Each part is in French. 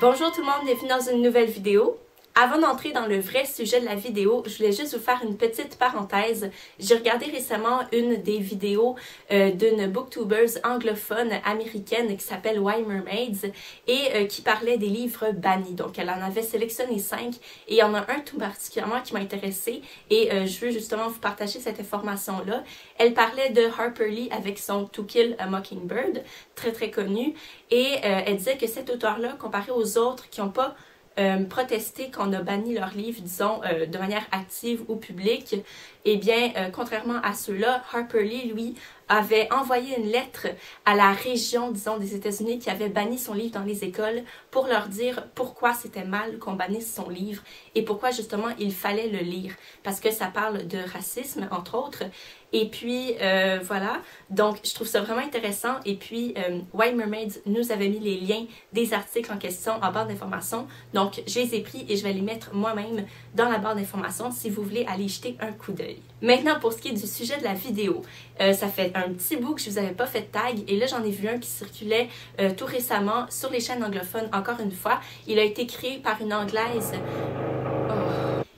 Bonjour tout le monde, bienvenue dans une nouvelle vidéo. Avant d'entrer dans le vrai sujet de la vidéo, je voulais juste vous faire une petite parenthèse. J'ai regardé récemment une des vidéos d'une booktubeuse anglophone américaine qui s'appelle Why Mermaids et qui parlait des livres bannis. Donc elle en avait sélectionné 5 et il y en a un tout particulièrement qui m'a intéressée et je veux justement vous partager cette information-là. Elle parlait de Harper Lee avec son To Kill a Mockingbird, très connu, et elle disait que cet auteur-là, comparé aux autres qui n'ont pas protester qu'on a banni leurs livres, disons, de manière active ou publique, eh bien, contrairement à ceux-là, Harper Lee, lui, avait envoyé une lettre à la région, disons, des États-Unis qui avait banni son livre dans les écoles pour leur dire pourquoi c'était mal qu'on bannisse son livre et pourquoi, justement, il fallait le lire. Parce que ça parle de racisme, entre autres. Et puis, voilà. Donc, je trouve ça vraiment intéressant. Et puis, Why Mermaids nous avait mis les liens des articles en question en barre d'informations. Donc, je les ai pris et je vais les mettre moi-même dans la barre d'informations si vous voulez aller jeter un coup d'œil. Maintenant, pour ce qui est du sujet de la vidéo, ça fait un petit bout que je vous avais pas fait de tag et là, j'en ai vu un qui circulait tout récemment sur les chaînes anglophones, encore une fois. Il a été créé par une Anglaise.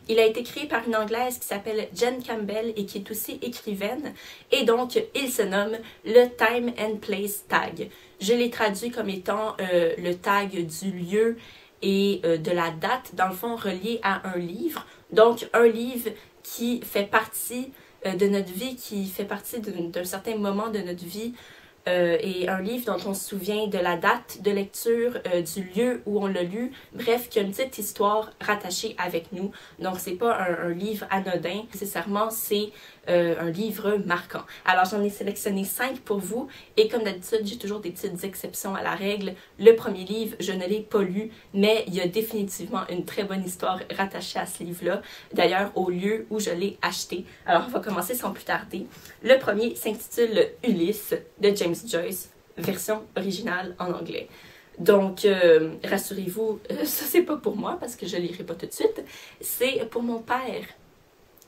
Il a été créé par une Anglaise qui s'appelle Jen Campbell et qui est aussi écrivaine. Et donc, il se nomme le Time and Place Tag. Je l'ai traduit comme étant le tag du lieu et de la date, dans le fond, relié à un livre. Donc, un livre qui fait partie de notre vie, qui fait partie d'un certain moment de notre vie, et un livre dont on se souvient de la date de lecture, du lieu où on l'a lu, bref, qui a une petite histoire rattachée avec nous. Donc, c'est pas un livre anodin, nécessairement, c'est un livre marquant. Alors, j'en ai sélectionné 5 pour vous, et comme d'habitude, j'ai toujours des petites exceptions à la règle. Le premier livre, je ne l'ai pas lu, mais il y a définitivement une très bonne histoire rattachée à ce livre-là, d'ailleurs au lieu où je l'ai acheté. Alors, on va commencer sans plus tarder. Le premier s'intitule Ulysse de James Joyce, version originale en anglais. Donc, rassurez-vous, ça c'est pas pour moi parce que je lirai pas tout de suite, c'est pour mon père.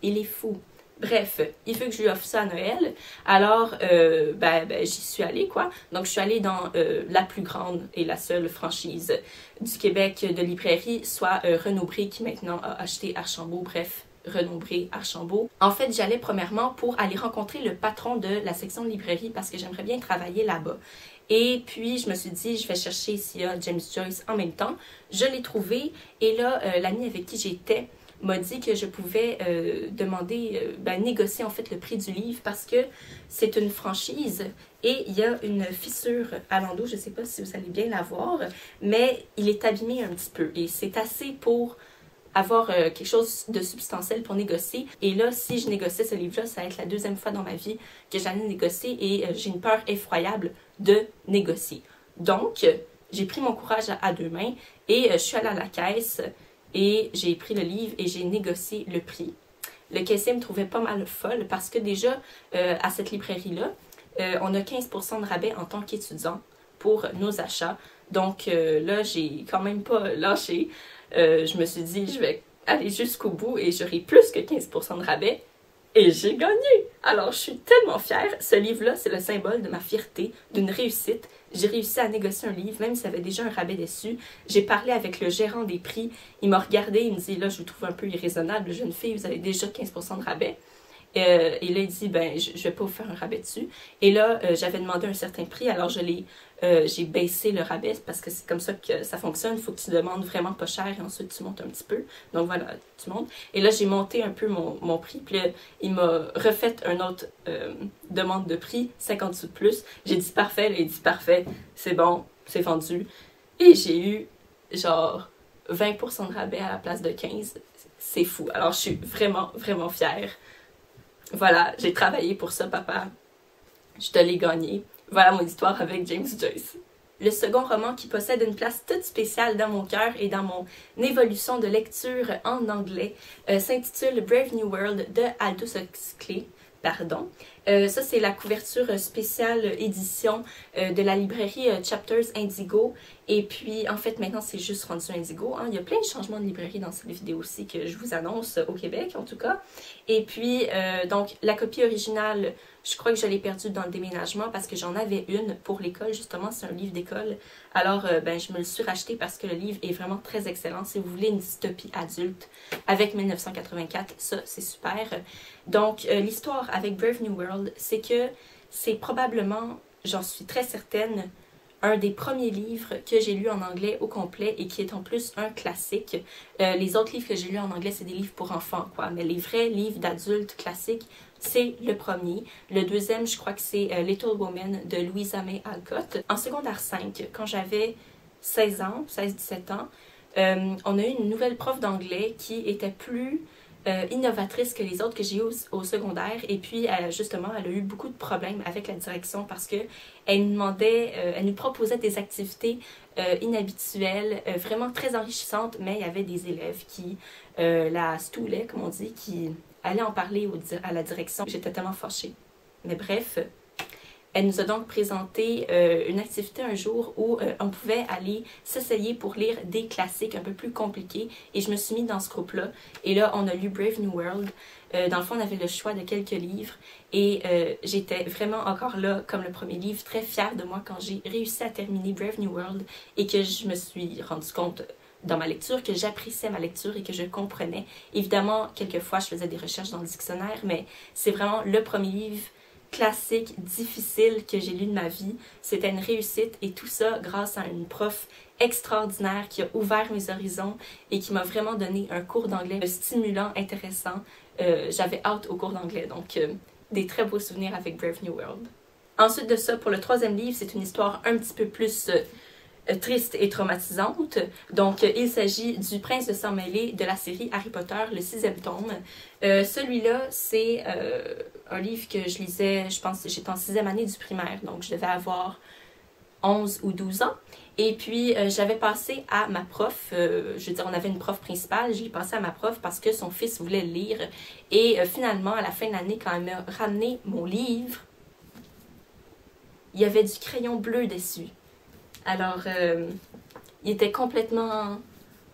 Il est fou. Bref, il faut que je lui offre ça à Noël. Alors, j'y suis allée, quoi. Donc, je suis allée dans la plus grande et la seule franchise du Québec de librairie, soit Renaud-Bré, qui maintenant a acheté Archambault. Bref, Renaud-Bré, Archambault. En fait, j'allais premièrement pour aller rencontrer le patron de la section de librairie parce que j'aimerais bien travailler là-bas. Et puis, je me suis dit, je vais chercher s'il y a James Joyce en même temps. Je l'ai trouvé et là, l'ami avec qui j'étais m'a dit que je pouvais négocier en fait le prix du livre parce que c'est une franchise et il y a une fissure à l'endos, je ne sais pas si vous allez bien la voir, mais il est abîmé un petit peu et c'est assez pour avoir quelque chose de substantiel pour négocier. Et là, si je négociais ce livre-là, ça va être la deuxième fois dans ma vie que j'allais négocier et j'ai une peur effroyable de négocier. Donc, j'ai pris mon courage à deux mains et je suis allée à la caisse et j'ai pris le livre et j'ai négocié le prix. Le caissier me trouvait pas mal folle parce que déjà, à cette librairie-là, on a 15% de rabais en tant qu'étudiant pour nos achats. Donc là, j'ai quand même pas lâché. Je me suis dit, je vais aller jusqu'au bout et j'aurai plus que 15% de rabais. Et j'ai gagné! Alors, je suis tellement fière. Ce livre-là, c'est le symbole de ma fierté, d'une réussite. J'ai réussi à négocier un livre, même s'il y avait déjà un rabais dessus. J'ai parlé avec le gérant des prix. Il m'a regardé, il me dit, là, je vous trouve un peu irraisonnable, jeune fille, vous avez déjà 15% de rabais. Et là, il dit, je vais pas vous faire un rabais dessus. Et là, j'avais demandé un certain prix, alors j'ai baissé le rabais parce que c'est comme ça que ça fonctionne. Il faut que tu demandes vraiment pas cher et ensuite tu montes un petit peu. Donc voilà, tu montes. Et là, j'ai monté un peu mon prix. Puis là, il m'a refait une autre demande de prix, 50 sous de plus. J'ai dit parfait. Là, il dit parfait, c'est bon, c'est vendu. Et j'ai eu genre 20% de rabais à la place de 15. C'est fou. Alors, je suis vraiment fière. Voilà, j'ai travaillé pour ça, papa. Je te l'ai gagné. Voilà mon histoire avec James Joyce. Le second roman qui possède une place toute spéciale dans mon cœur et dans mon évolution de lecture en anglais s'intitule Brave New World de Aldous Huxley. Ça, c'est la couverture spéciale édition de la librairie Chapters Indigo. Et puis, en fait, maintenant, c'est juste rendu Indigo. Hein. Il y a plein de changements de librairie dans cette vidéo aussi que je vous annonce au Québec, en tout cas. Et puis, donc, la copie originale, je crois que je l'ai perdue dans le déménagement parce que j'en avais une pour l'école. Justement, c'est un livre d'école. Alors, ben, je me le suis racheté parce que le livre est vraiment très excellent. Si vous voulez une dystopie adulte avec 1984, ça, c'est super. Donc, l'histoire avec Brave New World, c'est que c'est probablement, j'en suis très certaine, un des premiers livres que j'ai lu en anglais au complet et qui est en plus un classique. Les autres livres que j'ai lus en anglais, c'est des livres pour enfants, quoi. Mais les vrais livres d'adultes classiques, c'est le premier. Le deuxième, je crois que c'est Little Woman de Louisa May Alcott. En secondaire 5, quand j'avais 16 ans, 16-17 ans, on a eu une nouvelle prof d'anglais qui était plus innovatrice que les autres que j'ai eu au secondaire. Et puis, justement, elle a eu beaucoup de problèmes avec la direction parce que elle nous demandait, elle nous proposait des activités inhabituelles, vraiment très enrichissantes, mais il y avait des élèves qui la stoulaient, comme on dit, qui allaient en parler à la direction. J'étais tellement fâchée. Mais bref, elle nous a donc présenté une activité un jour où on pouvait aller s'essayer pour lire des classiques un peu plus compliqués. Et je me suis mis dans ce groupe-là. Et là, on a lu Brave New World. Dans le fond, on avait le choix de quelques livres. Et j'étais vraiment encore là, comme le premier livre, très fière de moi quand j'ai réussi à terminer Brave New World et que je me suis rendu compte dans ma lecture, que j'appréciais ma lecture et que je comprenais. Évidemment, quelquefois, je faisais des recherches dans le dictionnaire, mais c'est vraiment le premier livre classique, difficile que j'ai lu de ma vie. C'était une réussite et tout ça grâce à une prof extraordinaire qui a ouvert mes horizons et qui m'a vraiment donné un cours d'anglais stimulant, intéressant. J'avais hâte au cours d'anglais, donc des très beaux souvenirs avec Brave New World. Ensuite de ça, pour le troisième livre, c'est une histoire un petit peu plus triste et traumatisante. Donc, il s'agit du Prince de sang mêlé de la série Harry Potter, le 6e tome. Celui-là, c'est un livre que je lisais, je pense, j'étais en 6e année du primaire, donc je devais avoir 11 ou 12 ans. Et puis, j'avais passé à ma prof, je veux dire, on avait une prof principale, je l'ai passé à ma prof parce que son fils voulait le lire. Et finalement, à la fin de l'année, quand elle m'a ramené mon livre, il y avait du crayon bleu dessus. Alors, il était complètement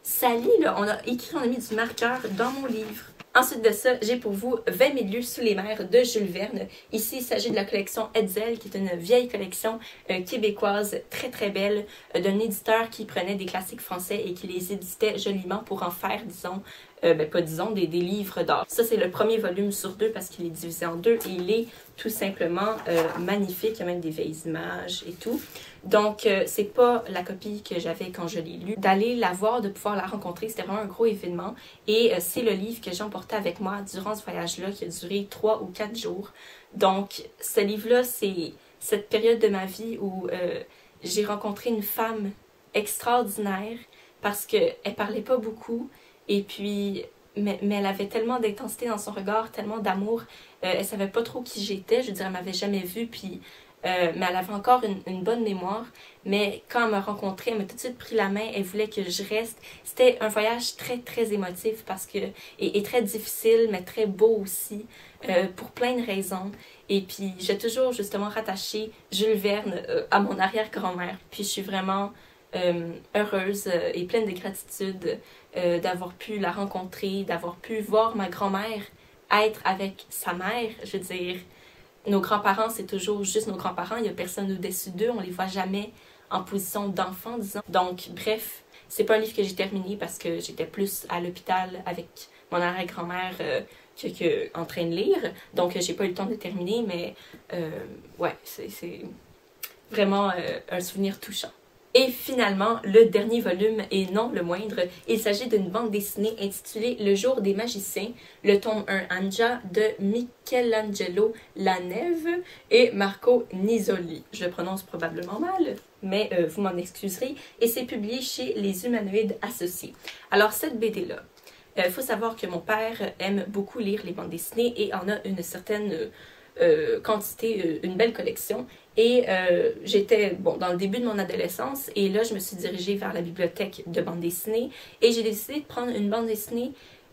sali, là. On a écrit, on a mis du marqueur dans mon livre. Ensuite de ça, j'ai pour vous 20 000 lieues sous les mers de Jules Verne. Ici, il s'agit de la collection Hetzel, qui est une vieille collection québécoise très très belle, d'un éditeur qui prenait des classiques français et qui les éditait joliment pour en faire, disons, pas disons, des livres d'art. Ça, c'est le premier volume sur 2 parce qu'il est divisé en 2 et il est tout simplement magnifique. Il y a même des vieilles images et tout. Donc, c'est pas la copie que j'avais quand je l'ai lu. D'aller la voir, de pouvoir la rencontrer, c'était vraiment un gros événement. Et c'est le livre que j'ai emporté avec moi durant ce voyage-là qui a duré 3 ou 4 jours. Donc, ce livre-là, c'est cette période de ma vie où j'ai rencontré une femme extraordinaire parce qu'elle parlait pas beaucoup. Et puis, mais elle avait tellement d'intensité dans son regard, tellement d'amour. Elle savait pas trop qui j'étais. Je veux dire, elle m'avait jamais vue, puis... mais elle avait encore une bonne mémoire. Mais quand elle m'a rencontrée, elle m'a tout de suite pris la main. Elle voulait que je reste. C'était un voyage très, très émotif parce que et très difficile, mais très beau aussi, pour plein de raisons. Et puis, j'ai toujours justement rattaché Jules Verne à mon arrière-grand-mère. Puis, je suis vraiment heureuse et pleine de gratitude d'avoir pu la rencontrer, d'avoir pu voir ma grand-mère être avec sa mère. Je veux dire, nos grands-parents, c'est toujours juste nos grands-parents. Il n'y a personne au-dessus d'eux. On les voit jamais en position d'enfant, disons. Donc, bref, c'est pas un livre que j'ai terminé parce que j'étais plus à l'hôpital avec mon arrière-grand-mère que en train de lire. Donc, j'ai pas eu le temps de terminer, mais ouais, c'est vraiment un souvenir touchant. Et finalement, le dernier volume, et non le moindre, il s'agit d'une bande dessinée intitulée Le jour des magiciens, le tome 1 Anja de Michelangelo Lanève et Marco Nisoli. Je le prononce probablement mal, mais vous m'en excuserez. Et c'est publié chez Les Humanoïdes Associés. Alors cette BD-là, il faut savoir que mon père aime beaucoup lire les bandes dessinées et en a une certaine quantité, une belle collection. Et j'étais dans le début de mon adolescence et là je me suis dirigée vers la bibliothèque de bande dessinée et j'ai décidé de prendre une bande dessinée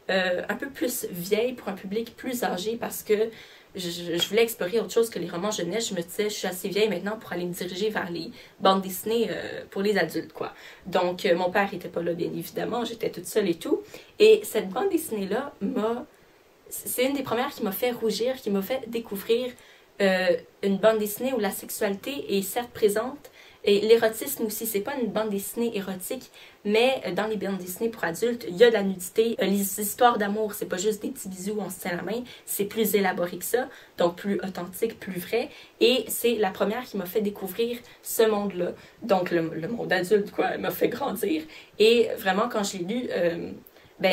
un peu plus vieille pour un public plus âgé parce que je voulais explorer autre chose que les romans jeunesse. Je me disais, je suis assez vieille maintenant pour aller me diriger vers les bandes dessinées pour les adultes, quoi. Donc, mon père était pas là, bien évidemment, j'étais toute seule et tout. Et cette bande dessinée-là c'est une des premières qui m'a fait rougir, qui m'a fait découvrir une bande dessinée où la sexualité est certes présente, et l'érotisme aussi. C'est pas une bande dessinée érotique, mais dans les bandes dessinées pour adultes, il y a de la nudité. Les histoires d'amour, c'est pas juste des petits bisous, on se tient la main, c'est plus élaboré que ça, donc plus authentique, plus vrai. Et c'est la première qui m'a fait découvrir ce monde-là. Donc le monde adulte, quoi, m'a fait grandir. Et vraiment, quand je l'ai lu,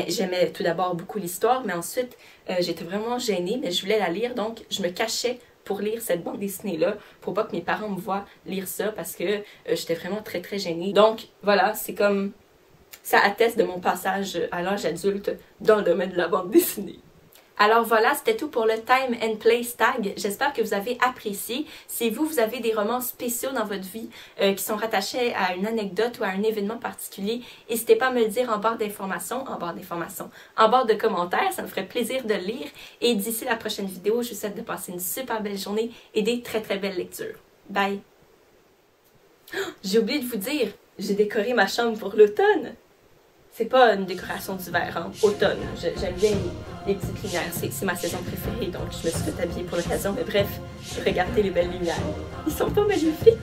j'aimais tout d'abord beaucoup l'histoire, mais ensuite, j'étais vraiment gênée, mais je voulais la lire, donc je me cachais pour lire cette bande dessinée-là, pour pas que mes parents me voient lire ça, parce que j'étais vraiment très, très gênée. Donc, voilà, c'est comme... ça atteste de mon passage à l'âge adulte dans le domaine de la bande dessinée. Alors voilà, c'était tout pour le Time and Place tag. J'espère que vous avez apprécié. Si vous avez des romans spéciaux dans votre vie qui sont rattachés à une anecdote ou à un événement particulier, n'hésitez pas à me le dire en barre de commentaires. Ça me ferait plaisir de le lire. Et d'ici la prochaine vidéo, je vous souhaite de passer une super belle journée et des très très belles lectures. Bye! J'ai oublié de vous dire, j'ai décoré ma chambre pour l'automne. C'est pas une décoration d'hiver, hein, automne. J'aime bien les petites lumières, c'est ma saison préférée, donc je me suis fait habiller pour l'occasion. Mais bref, regardez les belles lumières. Ils sont pas magnifiques?